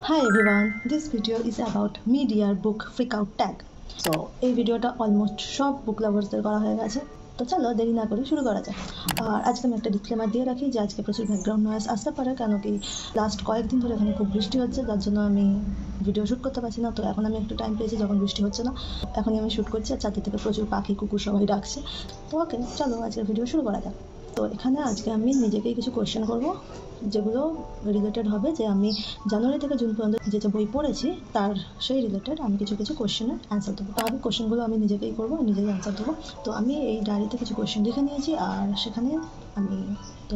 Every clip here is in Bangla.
Hi everyone, this video is about media book freakout tag. So এই ভিডিওটা অলমোস্ট সব বুক লাভার্সদের করা হয়ে গেছে। তো চলো দেরি না করে শুরু করা যাক। আর আজকে আমি একটা ডিসক্লেমার দিয়ে রাখি যে আজকে প্রচুর ব্যাকগ্রাউন্ড নয়েজ আসতে পারে, কেন কি লাস্ট কয়েকদিন ধরে এখানে খুব বৃষ্টি হচ্ছে, যার জন্য আমি ভিডিও শ্যুট করতে পারছি না। তো এখন আমি একটু টাইম পেয়েছি যখন বৃষ্টি হচ্ছে না, এখনই আমি শ্যুট করছি। আর চারদিক থেকে প্রচুর পাখি কুকুর সবাই ডাকছে। তো ওকে, চলো আজকের ভিডিও শুরু করা যাক। তো এখানে আজকে আমি নিজেকেই কিছু কোয়েশ্চেন করব, যেগুলো রিলেটেড হবে যে আমি জানুয়ারি থেকে জুন পর্যন্ত যে বই পড়েছি তার সেই রিলেটেড আমি কিছু কোয়েশ্চেনের অ্যান্সার দেবো। তো আমি কোয়েশ্চেনগুলো আমি নিজেকেই করবো, নিজেই অ্যান্সার দেবো। তো আমি এই ডায়েরিতে কিছু কোয়েশ্চেন লিখে নিয়েছি, আর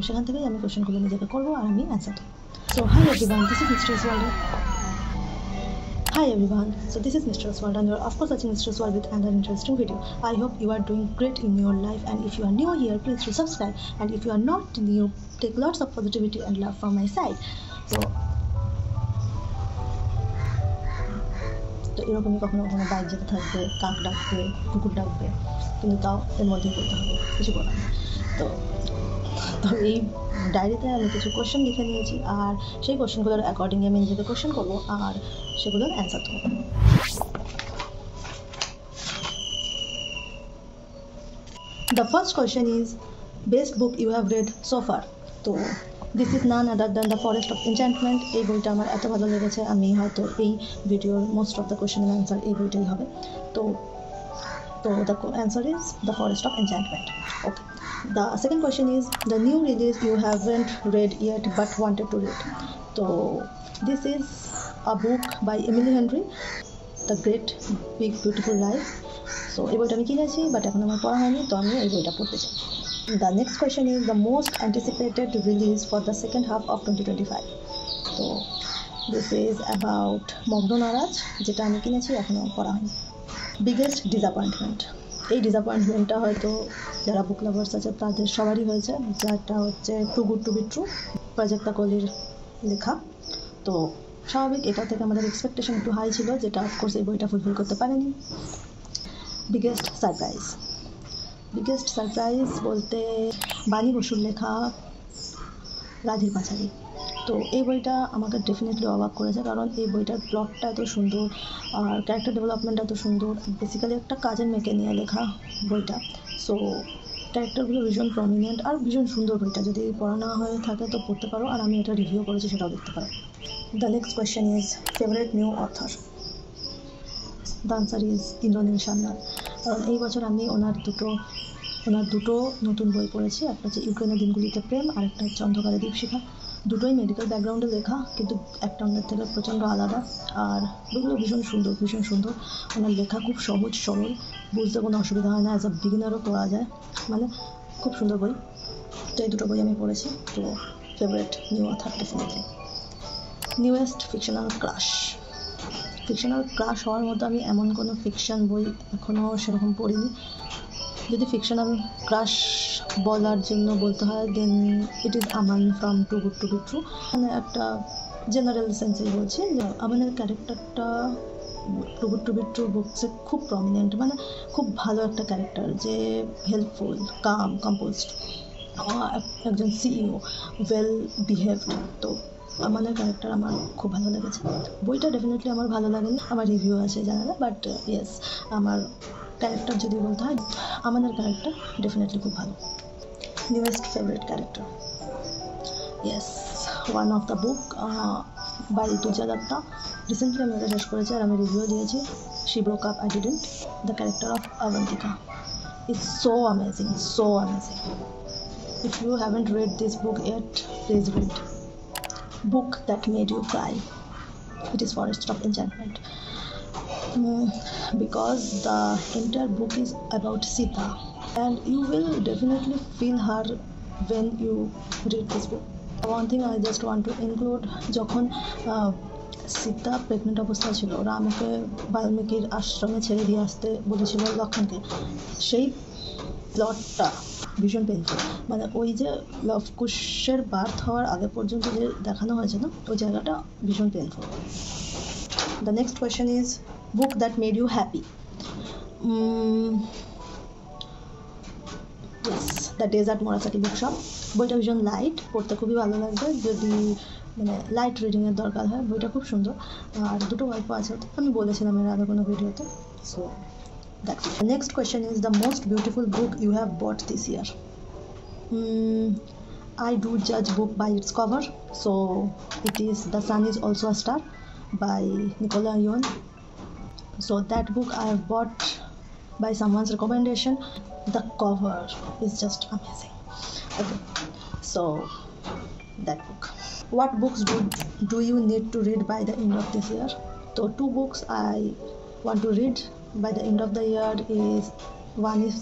সেখান থেকেই আমি কোয়েশ্চেনগুলো নিজেকে করবো আর আমি অ্যান্সার দেবো। So hi everyone, this is mistress world. Hi everyone, so this is Mistress World and you're of course watching Mistress World with another interesting video. I hope you are doing great in your life, and if you are new here, please do subscribe, and if you are not new, take lots of positivity and love from my side. তো এরকমই কখনো কখনো বাইক যেতে থাকবে, কাক ডাকবে, কুকুর ডাকবে, কিন্তু তাও এর মধ্যেই করতে হবে, কিছু করার নেই। তো এই ডায়েরিতে আমি কিছু কোয়েশ্চেন লিখে নিয়েছি, আর সেই কোয়েশ্চেনগুলোর অ্যাকর্ডিংলি আমি নিজেকে কোয়েশ্চেন করবো আর সেগুলোর অ্যান্সার দেবো। The first question is, best book you have read so far? তো this is none other than the forest of enchantment. এই বইটা আমার এত ভালো লেগেছে, আমি হয়তো এই ভিডিওর মোস্ট অফ দ্য কোয়েশ্চেনের অ্যান্সার এই বইটাই হবে। তো the answer is the forest of enchantment. Okay, the second question is the new release you haven't read yet but wanted to read. তো this is a book by Emily Henry, the great big beautiful life. So এই বইটা আমি কিনেছি, বাট এখন আমার পড়া হয়নি, তো আমি এই বইটা পড়তে চাই। The next question is the most anticipated release for the second half of 2025. So this is about মগ্ন নারাজ, যেটা আমি কিনেছি, এখনো পড়া হয়নি। বিগেস্ট ডিসঅ্যাপয়েন্টমেন্ট, এই ডিসঅ্যাপয়েন্টমেন্টটা হয়তো যারা বুক লাভার্স আছে তাদের সবারই হয়েছে, যেটা হচ্ছে too good to be true, Prajakta কোহলির লেখা। তো স্বাভাবিক, এটা থেকে আমাদের এক্সপেকটেশন একটু হাই ছিল, যেটা অফকোর্স এই বইটা ফুলফিল করতে পারেনি। বিগেস্ট সারপ্রাইজ বলতে বাণী বসুর লেখা রাধের পাঁচালী। তো এই বইটা আমাকে ডেফিনেটলি অবাক করেছে, কারণ এই বইটার প্লটটা এত সুন্দর আর ক্যারেক্টার ডেভেলপমেন্ট এত সুন্দর। বেসিক্যালি একটা কাজের মেয়েকে নিয়ে লেখা বইটা। সো ক্যারেক্টারগুলো ভীষণ প্রমিনেন্ট আর ভীষণ সুন্দর। বইটা যদি পড়া না হয়ে থাকে তো পড়তে পারো, আর আমি এটা রিভিউ করেছি, সেটাও দেখতে পারো। The next question is favourite new author. The answer is Indranil Sanyal. কারণ এই বছর আমি ওনার দুটো নতুন বই পড়েছি। একটা হচ্ছে ইউক্রেনের দিনগুলিতে প্রেম, আর একটা হচ্ছে অন্ধকারে দীপশিখা। দুটোই মেডিকেল ব্যাকগ্রাউন্ডে লেখা, কিন্তু একটা অন্যের থেকে প্রচণ্ড আলাদা। আর বইগুলো ভীষণ সুন্দর। ওনার লেখা খুব সহজ সরল, বুঝতে কোনো অসুবিধা হয় না, অ্যাজ আ বিগিনারও পড়া যায়, মানে খুব সুন্দর বই। তো এই দুটো বই আমি পড়েছি। তো favourite new author definitely. Newest fictional crush হওয়ার মতো আমি এমন কোনো ফিকশন বই এখনও সেরকম পড়িনি। যদি ফিকশনাল ক্রাশ বলার জন্য বলতে হয়, then it is Aman from too good to be true. মানে একটা জেনারেল সেন্সেই বলছি যে আমানের ক্যারেক্টারটা too good to be true বুকসে খুব প্রমিনেন্ট, মানে খুব ভালো একটা ক্যারেক্টার, যে হেল্পফুল, কাম, কম্পোজড, একজন সিইও, ওয়েল বিহেভড। তো আমাদের ক্যারেক্টার আমার খুব ভালো লেগেছে। বইটা ডেফিনেটলি আমার ভালো লাগেনি, আমার রিভিউ আছে জানালে, বাট ইয়েস, আমার ক্যারেক্টার যদি বলতে হয়, আমাদের ক্যারেক্টার ডেফিনেটলি খুব ভালো। Newest favourite character, yes, one of the book by Tuja Datta. Recently আমি এটা শেষ করেছি আর আমি রিভিউ দিয়েছি। She broke up, I didn't. The character of Avantika is so amazing. If you haven't read this book yet, please read. Book that made you cry. It is Forest of Enchantment. Because the entire book is about Sita, and you will definitely feel her when you read this book. One thing I just want to include, যখন সীতা প্রেগনেন্ট অবস্থায় ছিল, রামকে বাল্মীকির আশ্রমে ছেড়ে দিয়ে আসতে বলেছিল লক্ষ্মণকে, সেই প্লটটা ভীষণ পেইনফুল। মানে ওই যে লবকুশের বার্থ হওয়ার আগে পর্যন্ত যে দেখানো হয়েছে না, ওই জায়গাটা ভীষণ painful. The next question is book that made you happy. Yes, the days at Morisaki book shop. বইটা ভীষণ লাইট, পড়তে খুবই ভালো লাগবে। যদি মানে লাইট রিডিংয়ের দরকার হয়। বইটা খুব সুন্দর, আর দুটো গল্প আছে, আমি বলেছিলাম এর আগে কোনো ভিডিওতে। So that's it. Next question is the most beautiful book you have bought this year. I do judge book by its cover, so it is The Sun is Also a Star by Nicola Yoon. So that book I have bought by someone's recommendation. The cover is just amazing. Okay, so that book. What books do you need to read by the end of this year? So 2 books I want to read by the end of the year is, one is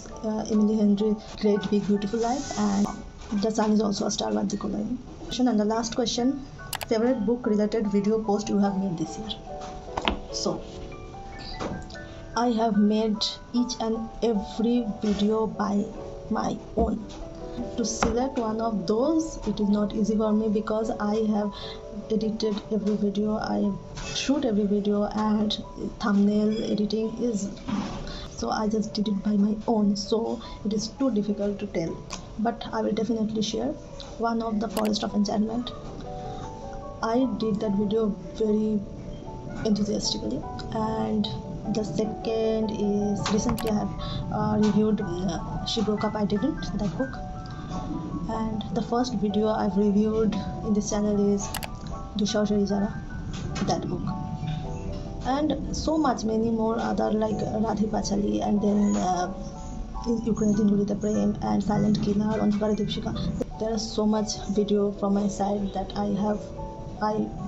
Emily Henry Great Big Beautiful Life, and The Sun is Also a Star by Nicola Yoon. And the last question, favorite book related video post you have made this year? So I have made each and every video by my own. To select one of those, it is not easy for me because I have edited every video, I shoot every video, and thumbnail editing is, so I just did it by my own, so it is too difficult to tell. But I will definitely share one of The Forest of Enchantment. I did that video very enthusiastically. And the second is, recently I have reviewed She Broke Up I Didn't, that book. And the first video I've reviewed in this channel is Dushar Sherizara, that book. And so much many more other, like Radhi Pachali, and then Ukraine Dindulita Prem, and Silent Killer, Anshukara Deepshika. There is so much video from my side that I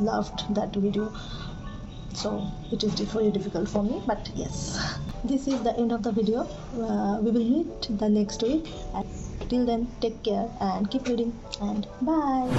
loved that video, so it is very difficult for me. But yes, this is the end of the video. We will meet the next week, and till then, take care and keep reading, and bye.